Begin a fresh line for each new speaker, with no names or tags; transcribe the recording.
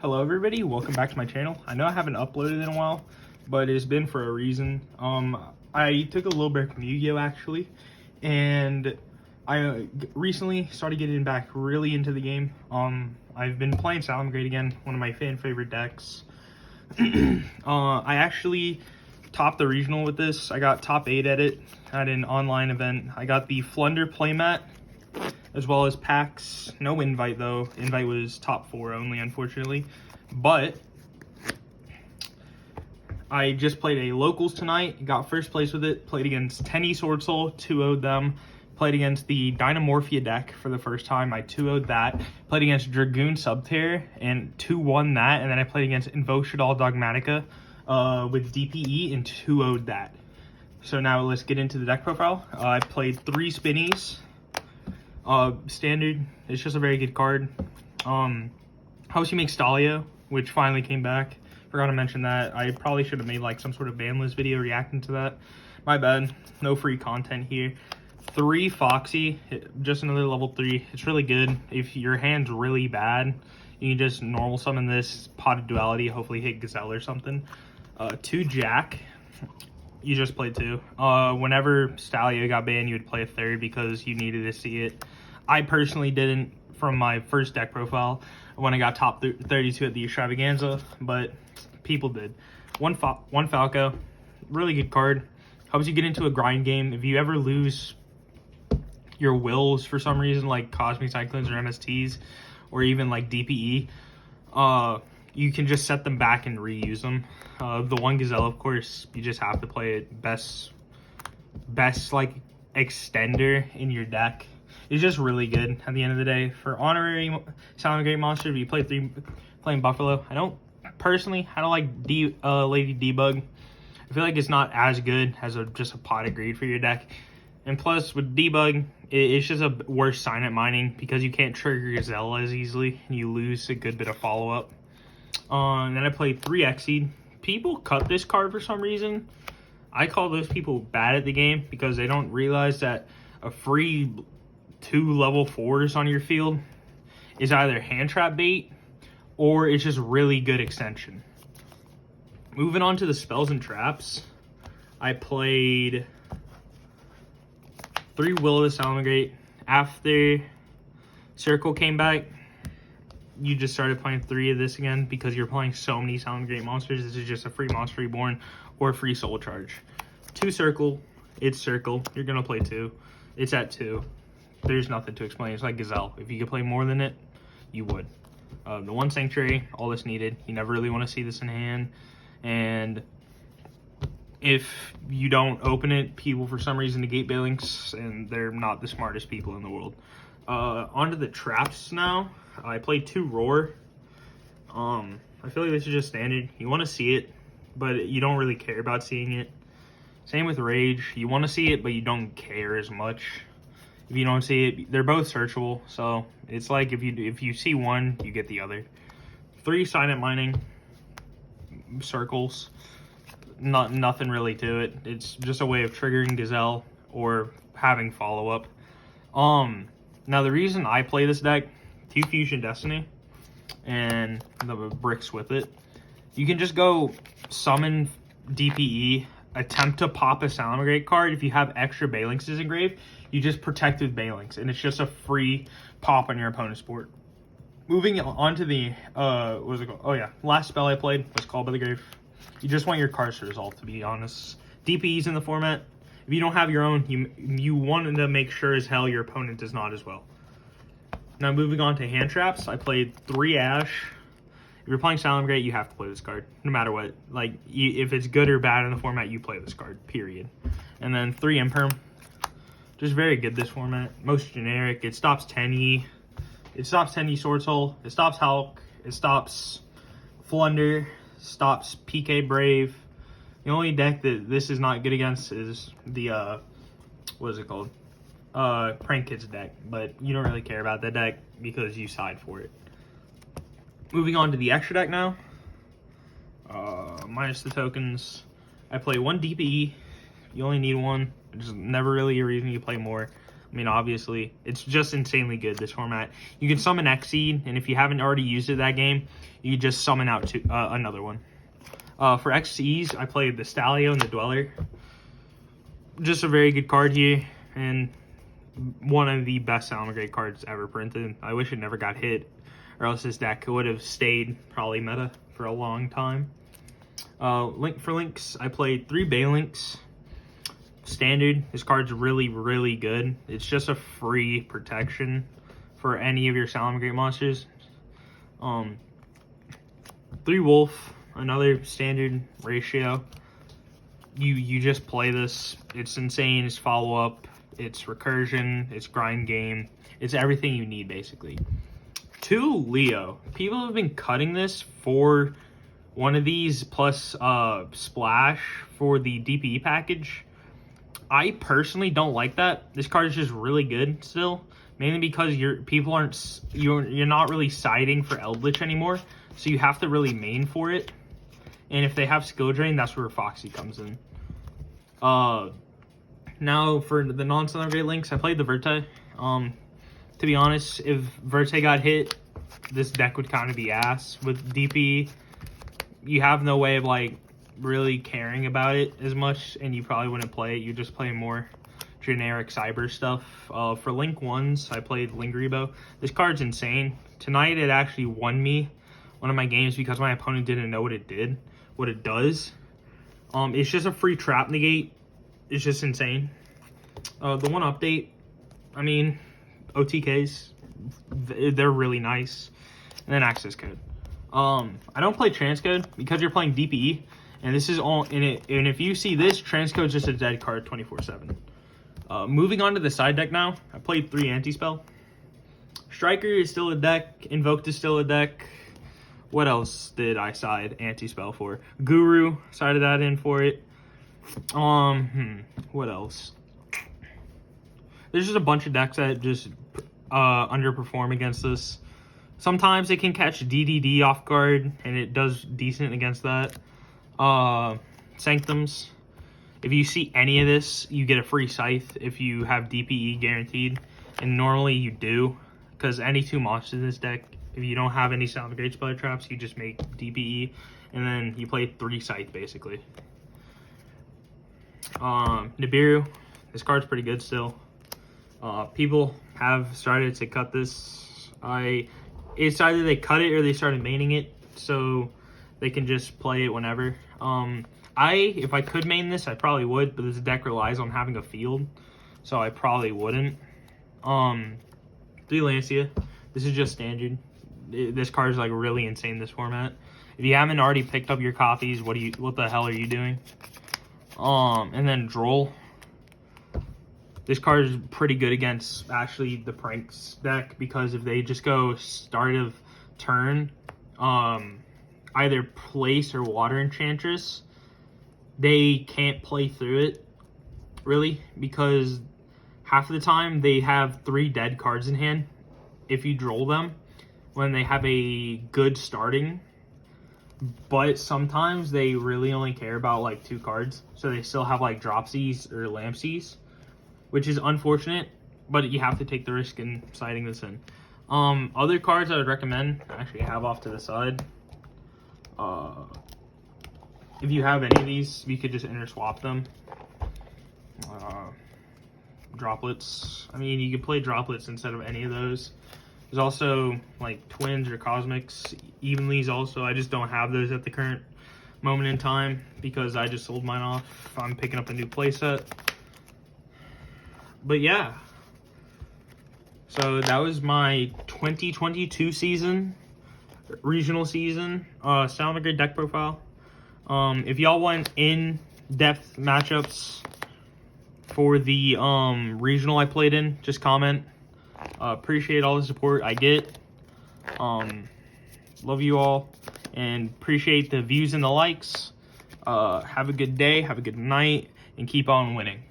Hello everybody, welcome back to my channel. I know I haven't uploaded in a while, but it's been for a reason. I took a little break from Yu-Gi-Oh actually, and I recently started getting back really into the game. I've been playing Salamangreat again, one of my favorite decks. I actually topped the regional with this. I got top 8 at it at an online event. I got the Flunder playmat, as well as packs. No invite though. Invite was top 4 only, unfortunately. But I just played a locals tonight. Got first place with it. Played against Tenny Sword Soul, 2-0'd them. Played against the Dynamorphia deck for the first time. I 2-0'd that. Played against Dragoon Subterror and 2-1 that. And then I played against Invoshadal Dogmatica with DPE and 2-0'd that. So now let's get into the deck profile. I played 3 spinnies. Standard, it's just a very good card. Helps you make Stalio, which finally came back. Forgot to mention that. I probably should have made like some sort of ban list video reacting to that. My bad, no free content here. 3 Foxy, just another level 3. It's really good. If your hand's really bad, you can just normal summon this, Pot of Duality, hopefully hit Gazelle or something. 2 Jack. You just played 2. Whenever Stalio got banned, you would play a 3rd because you needed to see it. I personally didn't from my first deck profile when I got top 32 at the Extravaganza, but people did. One Falco, really good card. Helps you get into a grind game. If you ever lose your wills for some reason, like Cosmic Cyclones or MSTs, or even like DPE, you can just set them back and reuse them. The one Gazelle, of course, you just have to play it best like extender in your deck. It's just really good at the end of the day. For honorary Salamangreat monster, if you play 3 playing Buffalo, I don't like Lady Debug. I feel like it's not as good as just a pot of greed for your deck. And plus with Debug, it's just a worse sign at mining because you can't trigger Gazelle as easily and you lose a good bit of follow-up. And then I played 3 Exceed. People cut this card for some reason. I call those people bad at the game because they don't realize that a free 2 level 4s on your field is either hand trap bait or it's just really good extension. Moving on to the spells and traps, I played 3 Will of the Salamangreat. After Circle came back, you just started playing 3 of this again because you're playing so many Salamangreat monsters. This is just a free Monster Reborn or free Soul Charge. 2 Circle, it's Circle. You're gonna play 2. It's at 2. There's nothing to explain. It's like Gazelle. If you could play more than it, you would. The 1 Sanctuary, all that's needed. You never really want to see this in hand. And if you don't open it, people for some reason negate Bailings, and they're not the smartest people in the world. Onto the traps now. I played 2 Roar. I feel like this is just standard. You want to see it, but you don't really care about seeing it. Same with Rage. You want to see it, but you don't care as much. If you don't see it, they're both searchable. So it's like if you see one, you get the other. 3 Silent Mining. Circles. Nothing really to it. It's just a way of triggering Gazelle or having follow-up. Now the reason I play this deck, 2 Fusion Destiny and the bricks with it, you can just go summon DPE, attempt to pop a Salamangreat card. If you have extra Balances engraved, you just protect with Balances, and it's just a free pop on your opponent's board. Moving on to the what was it called? Oh yeah, last spell I played was Called by the Grave. You just want your cards to resolve, to be honest. DPE's in the format. If you don't have your own, you want to make sure as hell your opponent does not as well. Now moving on to hand traps, I played 3 Ash. If you're playing Salamangreat, you have to play this card, no matter what. Like, if it's good or bad in the format, you play this card, period. And then 3 Imperm. Just very good, this format. Most generic. It stops Tenny. It stops Tenny Sword Soul. It stops Hulk. It stops Flunder. Stops PK Brave. The only deck that this is not good against is the, what is it called? Prank Kids deck. But you don't really care about that deck because you side for it. Moving on to the extra deck now. Minus the tokens. I play 1 DPE. You only need 1. There's never really a reason you play more. I mean, obviously, it's just insanely good, this format. You can summon Xseed, and if you haven't already used it that game, you can just summon out to another one. For Xyzs, I played the Stallion and the Dweller. Just a very good card here, and one of the best Salamangreat cards ever printed. I wish it never got hit, or else this deck would have stayed probably meta for a long time. For links, I played 3 Balinks. Standard, this card's really, really good. It's just a free protection for any of your Salamangreat monsters. 3 Wolf, another standard ratio. You just play this. It's insane. It's follow-up. It's recursion. It's grind game. It's everything you need, basically. 2 Leo. People have been cutting this for one of these plus Splash for the DPE package. I personally don't like that. This card is just really good still, mainly because you're not really siding for Eldritch anymore, so you have to really main for it. And if they have skill drain, that's where Foxy comes in. Now for the non-Salamangreat links, I played the Verte. To be honest, if Verte got hit, this deck would kind of be ass. With DP, you have no way of like really caring about it as much, and you probably wouldn't play it. You just play more generic cyber stuff. For link ones, I played Lingribo. This card's insane. Tonight it actually won me one of my games because my opponent didn't know what it does. It's just a free trap negate. It's just insane. The one update, I mean, OTKs, they're really nice. And then access code. I don't play transcode because you're playing DPE. And this is all in it. And if you see this, transcode's just a dead card 24/7. Moving on to the side deck now. I played 3 anti-spell. Striker is still a deck. Invoked is still a deck. What else did I side anti-spell for? Guru, sided that in for it. What else? There's just a bunch of decks that just underperform against this. Sometimes it can catch DDD off guard, and it does decent against that. Sanctums. If you see any of this, you get a free Scythe if you have DPE guaranteed. And normally you do, because any 2 monsters in this deck, if you don't have any Salamangreat Spider Traps, you just make DPE, and then you play 3 Scythe, basically. Nibiru. This card's pretty good still. People have started to cut this. It's either they cut it or they started maining it, so they can just play it whenever. If I could main this, I probably would, but this deck relies on having a field, so I probably wouldn't. 3 Lancia. This is just standard. This card is like really insane, this format. If you haven't already picked up your copies, what the hell are you doing? And then Droll. This card is pretty good against actually the Pranks deck, because if they just go start of turn, either place or water enchantress, they can't play through it really, because half of the time they have 3 dead cards in hand if you droll them when they have a good starting, but sometimes they really only care about like 2 cards, so they still have like Dropsies or Lampsies, which is unfortunate, but you have to take the risk in siding this in. Other cards I would recommend, actually have off to the side. If you have any of these, you could just interswap them. Droplets. I mean, you could play droplets instead of any of those. There's also like twins or cosmics. Evenlies also. I just don't have those at the current moment in time because I just sold mine off. I'm picking up a new playset. But yeah. So that was my 2022 season, regional season, Salamangreat deck profile. If y'all want in-depth matchups for the regional I played in, just comment. Appreciate all the support I get. Love you all and appreciate the views and the likes. Have a good day, have a good night, and keep on winning.